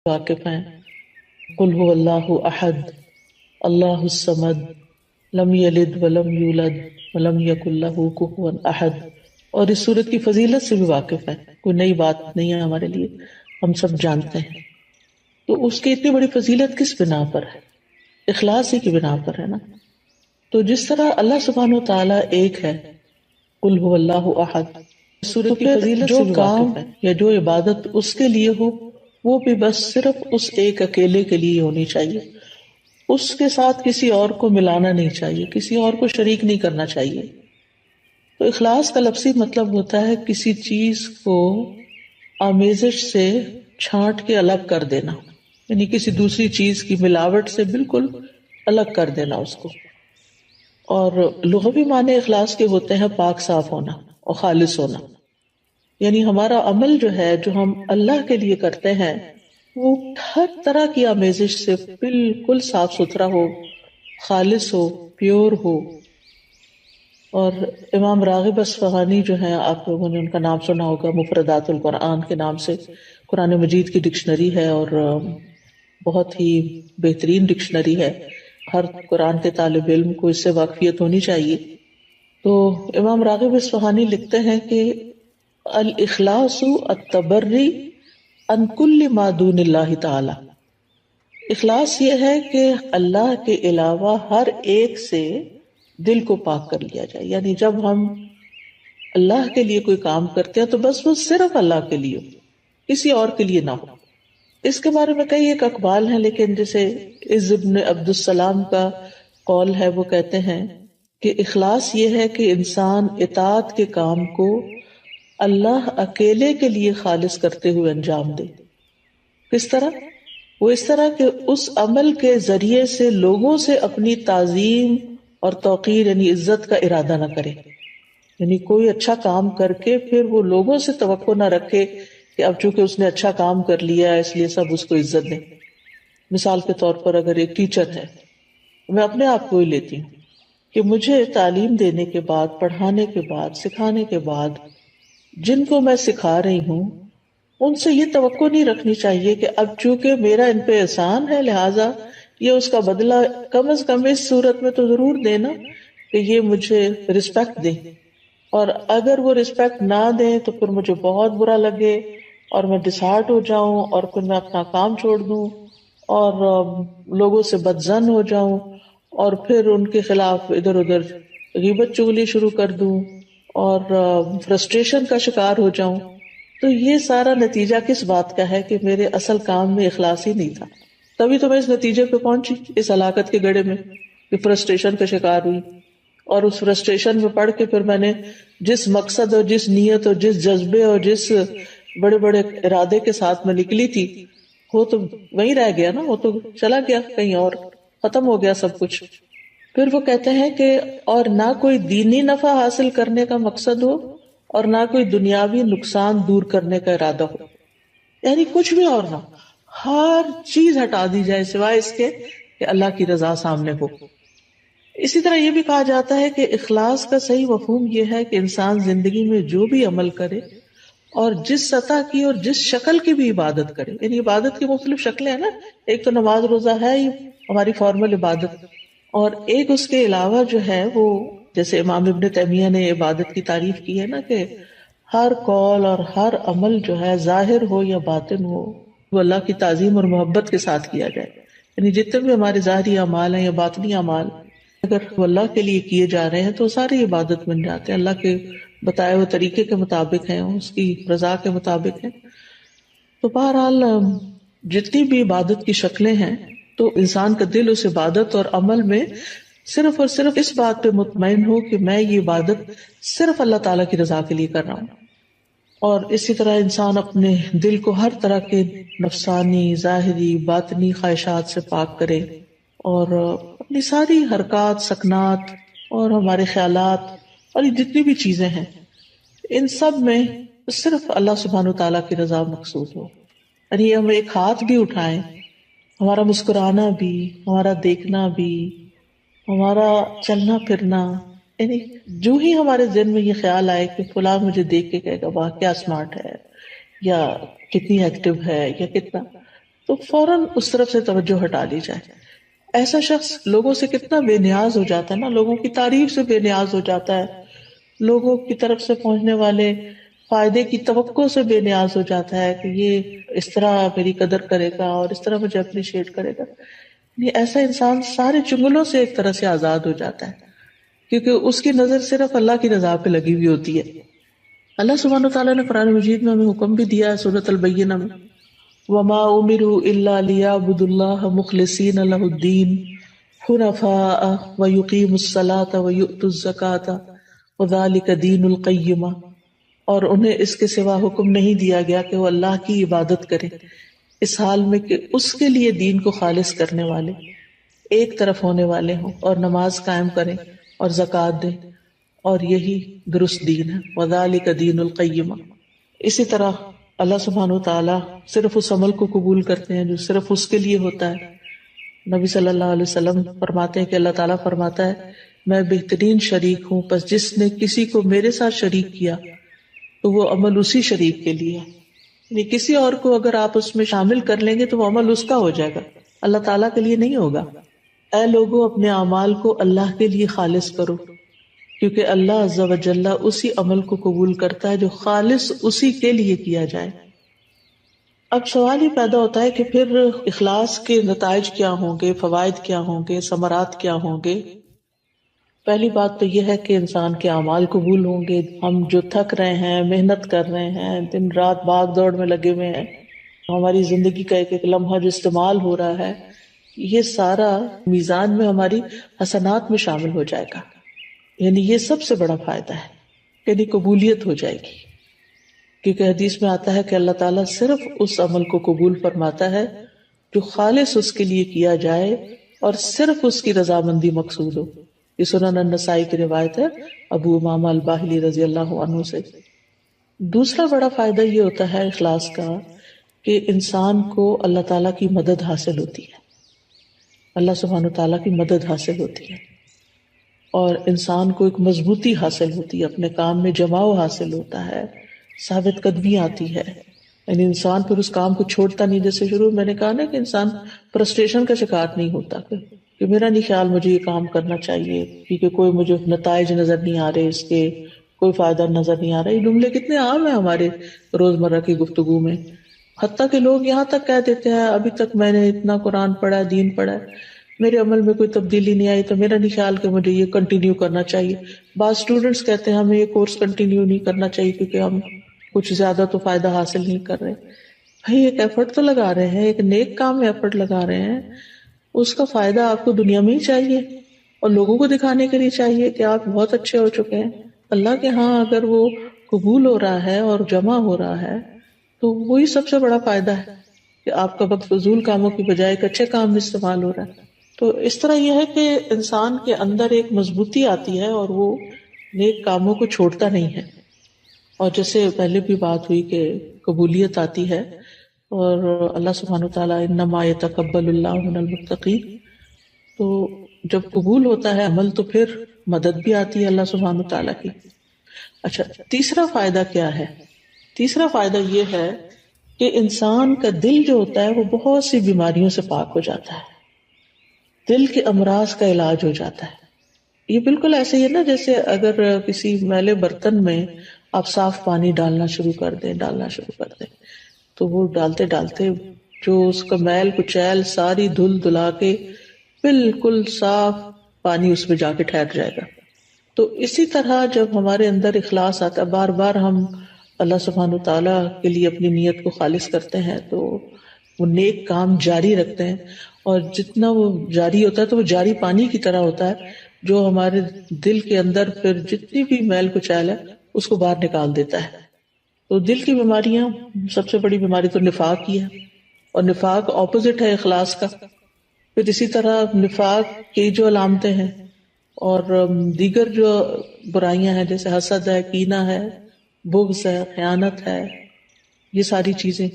واقف ہیں. قل هو اللہ احد اللہ الصمد لم یلد ولم یولد ولم یکن لہ کفوا احد. اور اس صورت کی فضیلت سے بھی واقف ہے، کوئی نئی بات نہیں ہے ہمارے لیے، ہم سب جانتے ہیں. تو اس کی اتنی بڑی فضیلت کس بنا پر ہے؟ اخلاص ہی کی بنا پر ہے نا. تو جس طرح اللہ سبحانہ و تعالیٰ ایک ہے، قل هو اللہ احد، صورت کی فضیلت جو کام یا جو عبادت اس کے لیے ہو وہ بھی بس صرف اس ایک اکیلے کے لیے ہونی چاہیے، اس کے ساتھ کسی اور کو ملانا نہیں چاہیے، کسی اور کو شریک نہیں کرنا چاہیے. تو اخلاص کا لفظی مطلب ہوتا ہے کسی چیز کو آمیزش سے چھانٹ کے الگ کر دینا، یعنی کسی دوسری چیز کی ملاوٹ سے بالکل الگ کر دینا اس کو. اور لغوی معنی اخلاص کے ہوتے ہیں پاک صاف ہونا اور خالص ہونا، یعنی ہمارا عمل جو ہے جو ہم اللہ کے لیے کرتے ہیں وہ ہر طرح کی آمیزش سے بالکل صاف ستھرا ہو، خالص ہو، پیور ہو. اور امام راغب اصفہانی جو ہیں، آپ لوگوں نے ان کا نام سنا ہوگا، مفردات القرآن کے نام سے قرآن مجید کی ڈکشنری ہے اور بہت ہی بہترین ڈکشنری ہے، ہر قرآن کے طالب علم کو اس سے واقفیت ہونی چاہیے. تو امام راغب اصفہانی لکھتے ہیں کہ الاخلاص التبری عن کل ما دون اللہ تعالی. اخلاص یہ ہے کہ اللہ کے علاوہ ہر ایک سے دل کو پاک کر لیا جائے، یعنی جب ہم اللہ کے لیے کوئی کام کرتے ہیں تو بس وہ صرف اللہ کے لیے ہو، کسی اور کے لیے نہ ہو. اس کے بارے میں کئی ایک اقوال ہیں، لیکن جیسے عز ابن عبد السلام کا قول ہے، وہ کہتے ہیں کہ اخلاص یہ ہے کہ انسان اطاعت کے کام کو اللہ اکیلے کے لیے خالص کرتے ہوئے انجام دے. کس طرح؟ وہ اس طرح کہ اس عمل کے ذریعے سے لوگوں سے اپنی تعظیم اور توقیر یعنی عزت کا ارادہ نہ کرے، یعنی کوئی اچھا کام کر کے پھر وہ لوگوں سے توقع نہ رکھے کہ اب چونکہ اس نے اچھا کام کر لیا اس لیے سب اس کو عزت دیں. مثال کے طور پر اگر ایک ٹیچر ہے، میں اپنے آپ کو ہی لیتی ہوں کہ مجھے تعلیم دینے کے بعد، پڑھانے کے بعد، سکھانے کے بعد جن کو میں سکھا رہی ہوں ان سے یہ توقع نہیں رکھنی چاہیے کہ اب چونکہ میرا ان پہ احسان ہے لہٰذا یہ اس کا بدلہ کم از کم اس صورت میں تو ضرور دینا کہ یہ مجھے رسپیکٹ دیں، اور اگر وہ رسپیکٹ نہ دیں تو پھر مجھے بہت برا لگے اور میں ڈسہارٹ ہو جاؤں اور پھر میں اپنا کام چھوڑ دوں اور لوگوں سے بدظن ہو جاؤں اور پھر ان کے خلاف ادھر ادھر غیبت چغلی شروع کر دوں اور فرسٹریشن کا شکار ہو جاؤں. تو یہ سارا نتیجہ کس بات کا ہے کہ میرے اصل کام میں اخلاص ہی نہیں تھا. تبھی تو میں اس نتیجے پہ پہنچی، اس ہلاکت کے گڑھے میں کہ فرسٹریشن کا شکار ہوئی، اور اس فرسٹریشن میں پڑھ کے پھر میں نے جس مقصد اور جس نیت اور جس جذبے اور جس بڑے بڑے ارادے کے ساتھ میں نکلی تھی وہ تو وہیں رہ گیا نا، وہ تو چلا گیا کہیں اور، ختم ہو گیا سب کچھ. پھر وہ کہتے ہیں کہ اور نہ کوئی دینی نفع حاصل کرنے کا مقصد ہو اور نہ کوئی دنیاوی نقصان دور کرنے کا ارادہ ہو، یعنی کچھ بھی اور نہ، ہر چیز ہٹا دی جائے سوائے اس کے کہ اللہ کی رضا سامنے ہو. اسی طرح یہ بھی کہا جاتا ہے کہ اخلاص کا صحیح مفہوم یہ ہے کہ انسان زندگی میں جو بھی عمل کرے اور جس سطح کی اور جس شکل کی بھی عبادت کرے، یعنی عبادت کی مختلف شکلیں ہیں نا، ایک تو نماز روزہ ہے ہی ہماری فارمل عبادت، اور ایک اس کے علاوہ جو ہے وہ جیسے امام ابن تیمیہ نے عبادت کی تعریف کی ہے نا کہ ہر قول اور ہر عمل جو ہے ظاہر ہو یا باطن ہو وہ اللہ کی تعظیم اور محبت کے ساتھ کیا جائے. یعنی جتنے بھی ہمارے ظاہری اعمال ہیں یا باطنی اعمال اگر وہ اللہ کے لیے کیے جا رہے ہیں تو ساری عبادت بن جاتے ہیں، اللہ کے بتائے ہوئے طریقے کے مطابق ہیں، اس کی رضا کے مطابق ہیں. تو بہرحال جتنی بھی عبادت کی شکلیں ہیں تو انسان کا دل اس عبادت اور عمل میں صرف اور صرف اس بات پہ مطمئن ہو کہ میں یہ عبادت صرف اللہ تعالیٰ کی رضا کے لیے کر رہا ہوں. اور اسی طرح انسان اپنے دل کو ہر طرح کے نفسانی، ظاہری، باطنی خواہشات سے پاک کرے اور اپنی ساری حرکات، سکنات اور ہمارے خیالات اور یہ جتنی بھی چیزیں ہیں ان سب میں صرف اللہ سبحانہ وتعالیٰ کی رضا مقصود ہو. یعنی ہم ایک ہاتھ بھی اٹھائیں، ہمارا مسکرانا بھی، ہمارا دیکھنا بھی، ہمارا چلنا پھرنا، یعنی جو ہی ہمارے ذہن میں یہ خیال آئے کہ فلاں مجھے دیکھ کے کہے گا واہ کیا اسمارٹ ہے یا کتنی ایکٹیو ہے یا کتنا، تو فوراً اس طرف سے توجہ ہٹا لی جائے. ایسا شخص لوگوں سے کتنا بے نیاز ہو جاتا ہے نا، لوگوں کی تعریف سے بے نیاز ہو جاتا ہے، لوگوں کی طرف سے پہنچنے والے فائدے کی توقع سے بے نیاز ہو جاتا ہے کہ یہ اس طرح میری قدر کرے گا اور اس طرح مجھے اپریشیٹ کرے گا. یہ ایسا انسان سارے چنگلوں سے ایک طرح سے آزاد ہو جاتا ہے، کیونکہ اس کی نظر صرف اللہ کی رضا پہ لگی ہوئی ہوتی ہے. اللہ سبحانہ وتعالیٰ نے قرآن مجید میں ہمیں حکم بھی دیا ہے سورۃ البینہ میں، وما امروا الا ليعبدوا الله مخلصين له الدين حنفاء ويقيموا الصلاة ويؤتوا الزكاة وذلك دين القیمہ، اور انہیں اس کے سوا حکم نہیں دیا گیا کہ وہ اللہ کی عبادت کرے اس حال میں کہ اس کے لیے دین کو خالص کرنے والے ایک طرف ہونے والے ہوں، اور نماز قائم کریں اور زکوٰۃ دیں، اور یہی درست دین ہے. وذلك دین القیمہ. اسی طرح اللہ سبحانہ وتعالیٰ صرف اس عمل کو قبول کرتے ہیں جو صرف اس کے لیے ہوتا ہے. نبی صلی اللہ علیہ وسلم فرماتے ہیں کہ اللہ تعالیٰ فرماتا ہے میں بہترین شریک ہوں، پس جس نے کسی کو میرے ساتھ شریک کیا تو وہ عمل اسی شریک کے لیے ہے. یعنی کسی اور کو اگر آپ اس میں شامل کر لیں گے تو وہ عمل اس کا ہو جائے گا، اللہ تعالیٰ کے لیے نہیں ہوگا. اے لوگوں اپنے اعمال کو اللہ کے لیے خالص کرو، کیونکہ اللہ عز و جل اسی عمل کو قبول کرتا ہے جو خالص اسی کے لیے کیا جائے. اب سوال یہ پیدا ہوتا ہے کہ پھر اخلاص کے نتائج کیا ہوں گے، فوائد کیا ہوں گے، ثمرات کیا ہوں گے؟ پہلی بات تو یہ ہے کہ انسان کے اعمال قبول ہوں گے. ہم جو تھک رہے ہیں، محنت کر رہے ہیں، دن رات بھاگ دوڑ میں لگے ہوئے ہیں، ہماری زندگی کا ایک ایک لمحہ جو استعمال ہو رہا ہے، یہ سارا میزان میں ہماری حسنات میں شامل ہو جائے گا. یعنی یہ سب سے بڑا فائدہ ہے، یعنی قبولیت ہو جائے گی. کیونکہ حدیث میں آتا ہے کہ اللہ تعالیٰ صرف اس عمل کو قبول فرماتا ہے جو خالص اس کے لیے کیا جائے اور صرف اس کی رضامندی مقصود ہو. یہ سنن النسائی کی روایت ہے ابو امامہ الباہلی رضی اللہ عنہ سے. دوسرا بڑا فائدہ یہ ہوتا ہے اخلاص کا کہ انسان کو اللہ تعالیٰ کی مدد حاصل ہوتی ہے، اللہ سبحانہ تعالیٰ کی مدد حاصل ہوتی ہے، اور انسان کو ایک مضبوطی حاصل ہوتی ہے، اپنے کام میں جماؤ حاصل ہوتا ہے، ثابت قدمی آتی ہے. یعنی انسان پھر اس کام کو چھوڑتا نہیں. جیسے شروع میں نے کہا نا کہ انسان فرسٹریشن کا شکار نہیں ہوتا کہ میرا نہیں خیال مجھے یہ کام کرنا چاہیے کیونکہ کوئی مجھے نتائج نظر نہیں آ رہے، اس کے کوئی فائدہ نظر نہیں آ رہا. یہ جملے کتنے عام ہیں ہمارے روزمرہ کی گفتگو میں، حتیٰ کہ لوگ یہاں تک کہہ دیتے ہیں ابھی تک میں نے اتنا قرآن پڑھا، دین پڑھا ہے، میرے عمل میں کوئی تبدیلی نہیں آئی تو میرا نہیں خیال کہ مجھے یہ کنٹینیو کرنا چاہیے. بعض اسٹوڈینٹس کہتے ہیں ہمیں یہ کورس کنٹینیو نہیں کرنا چاہیے کیونکہ ہم کچھ زیادہ تو فائدہ حاصل نہیں کر رہے. بھائی ایک ایفرٹ تو لگا رہے ہیں، ایک نیک کام میں ایفرٹ لگا رہے ہیں، اس کا فائدہ آپ کو دنیا میں ہی چاہیے اور لوگوں کو دکھانے کے لیے چاہیے کہ آپ بہت اچھے ہو چکے ہیں. اللہ کے ہاں اگر وہ قبول ہو رہا ہے اور جمع ہو رہا ہے تو وہی سب سے بڑا فائدہ ہے کہ آپ کا وقت فضول کاموں کی بجائے ایک اچھے کام میں استعمال ہو رہا ہے. تو اس طرح یہ ہے کہ انسان کے اندر ایک مضبوطی آتی ہے اور وہ نیک کاموں کو چھوڑتا نہیں ہے. اور جیسے پہلے بھی بات ہوئی کہ قبولیت آتی ہے اور اللہ سبحانہ وتعالیٰ انما یتقبل اللہ من المتقین، تو جب قبول ہوتا ہے عمل تو پھر مدد بھی آتی ہے اللہ سبحانہ وتعالیٰ کی. اچھا، تیسرا فائدہ کیا ہے؟ تیسرا فائدہ یہ ہے کہ انسان کا دل جو ہوتا ہے وہ بہت سی بیماریوں سے پاک ہو جاتا ہے، دل کے امراض کا علاج ہو جاتا ہے. یہ بالکل ایسے ہی ہے نا جیسے اگر کسی میلے برتن میں آپ صاف پانی ڈالنا شروع کر دیں تو وہ ڈالتے ڈالتے جو اس کا میل کچیل ساری دھل دلا کے بالکل صاف پانی اس میں جا کے ٹھہر جائے گا. تو اسی طرح جب ہمارے اندر اخلاص آتا ہے، بار بار ہم اللہ سبحانہ وتعالیٰ کے لیے اپنی نیت کو خالص کرتے ہیں تو وہ نیک کام جاری رکھتے ہیں، اور جتنا وہ جاری ہوتا ہے تو وہ جاری پانی کی طرح ہوتا ہے جو ہمارے دل کے اندر پھر جتنی بھی میل کچیل ہے اس کو باہر نکال دیتا ہے. تو دل کی بیماریاں، سب سے بڑی بیماری تو نفاق کی ہے، اور نفاق اپوزٹ ہے اخلاص کا. پھر اسی طرح نفاق کی جو علامتیں ہیں اور دیگر جو برائیاں ہیں جیسے حسد ہے، کینہ ہے، بغض ہے، خیانت ہے، یہ ساری چیزیں.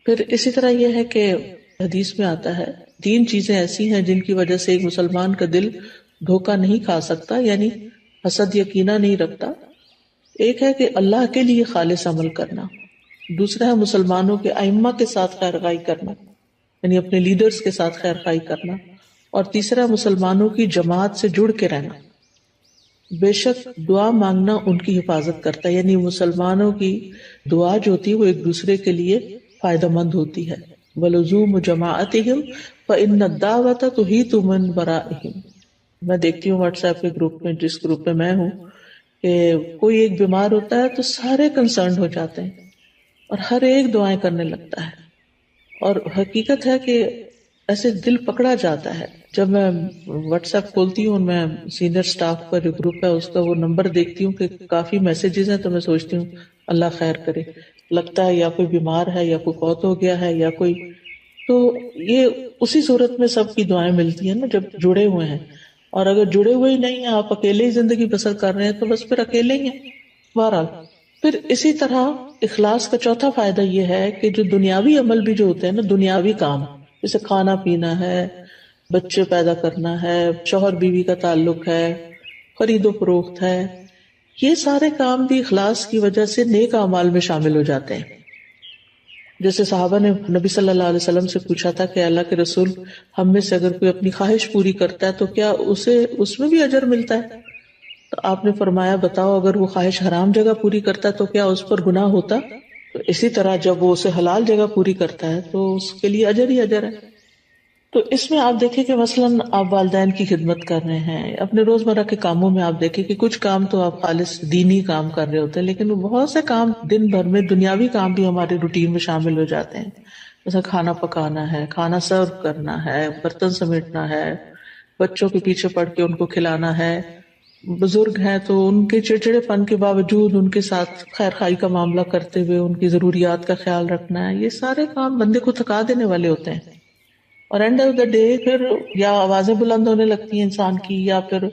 پھر اسی طرح یہ ہے کہ حدیث میں آتا ہے 3 چیزیں ایسی ہیں جن کی وجہ سے ایک مسلمان کا دل دھوکہ نہیں کھا سکتا، یعنی حسد یا کینہ نہیں رکھتا. ایک ہے کہ اللہ کے لیے خالص عمل کرنا، دوسرا ہے مسلمانوں کے ائمہ کے ساتھ خیر خواہی کرنا، یعنی اپنے لیڈرز کے ساتھ خیر خواہی کرنا، اور تیسرا مسلمانوں کی جماعت سے جڑ کے رہنا۔ بے شک دعا مانگنا ان کی حفاظت کرتا ہے، یعنی مسلمانوں کی دعا جو ہوتی ہے وہ ایک دوسرے کے لیے فائدہ مند ہوتی ہے۔ وَلُزُومُ جَمَاعَتِهِمْ فَإِنَّ الدَّعْوَةَ تُحِيطُ مِن وَرَائِهِمْ۔ میں دیکھتی ہوں واٹس ایپ کے گروپ میں، جس گروپ میں میں ہوں، کہ کوئی ایک بیمار ہوتا ہے تو سارے کنسرنڈ ہو جاتے ہیں اور ہر ایک دعائیں کرنے لگتا ہے، اور حقیقت ہے کہ ایسے دل پکڑا جاتا ہے۔ جب میں واٹس ایپ کھولتی ہوں، میں سینئر سٹاف کا جو گروپ ہے اس کا وہ نمبر دیکھتی ہوں کہ کافی میسیجز ہیں، تو میں سوچتی ہوں اللہ خیر کرے، لگتا ہے یا کوئی بیمار ہے یا کوئی فوت ہو گیا ہے یا کوئی، تو یہ اسی صورت میں سب کی دعائیں ملتی ہیں نا جب جڑے ہوئے ہیں، اور اگر جڑے ہوئے ہی نہیں ہیں، آپ اکیلے ہی زندگی بسر کر رہے ہیں تو بس پھر اکیلے ہی ہیں بہرحال۔ پھر اسی طرح اخلاص کا چوتھا فائدہ یہ ہے کہ جو دنیاوی عمل بھی جو ہوتے ہیں نا، دنیاوی کام جیسے کھانا پینا ہے، بچے پیدا کرنا ہے، شوہر بیوی کا تعلق ہے، خرید و فروخت ہے، یہ سارے کام بھی اخلاص کی وجہ سے نیک اعمال میں شامل ہو جاتے ہیں۔ جیسے صحابہ نے نبی صلی اللہ علیہ وسلم سے پوچھا تھا کہ اللہ کے رسول، ہم میں سے اگر کوئی اپنی خواہش پوری کرتا ہے تو کیا اسے اس میں بھی اجر ملتا ہے؟ تو آپ نے فرمایا بتاؤ، اگر وہ خواہش حرام جگہ پوری کرتا ہے تو کیا اس پر گناہ ہوتا؟ تو اسی طرح جب وہ اسے حلال جگہ پوری کرتا ہے تو اس کے لیے اجر ہی اجر ہے۔ تو اس میں آپ دیکھیں کہ مثلاً آپ والدین کی خدمت کر رہے ہیں، اپنے روزمرہ کے کاموں میں آپ دیکھیں کہ کچھ کام تو آپ خالص دینی کام کر رہے ہوتے ہیں، لیکن بہت سے کام دن بھر میں دنیاوی کام بھی ہمارے روٹین میں شامل ہو جاتے ہیں، جیسے کھانا پکانا ہے، کھانا سرو کرنا ہے، برتن سمیٹنا ہے، بچوں کے پیچھے پڑ کے ان کو کھلانا ہے، بزرگ ہیں تو ان کے چڑچڑے پن کے باوجود ان کے ساتھ خیر خائی کا معاملہ کرتے ہوئے ان کی ضروریات کا خیال رکھنا ہے، یہ سارے کام بندے کو تھکا دینے والے ہوتے ہیں، اور اینڈ آف دا ڈے پھر یا آوازیں بلند ہونے لگتی ہیں انسان کی، یا پھر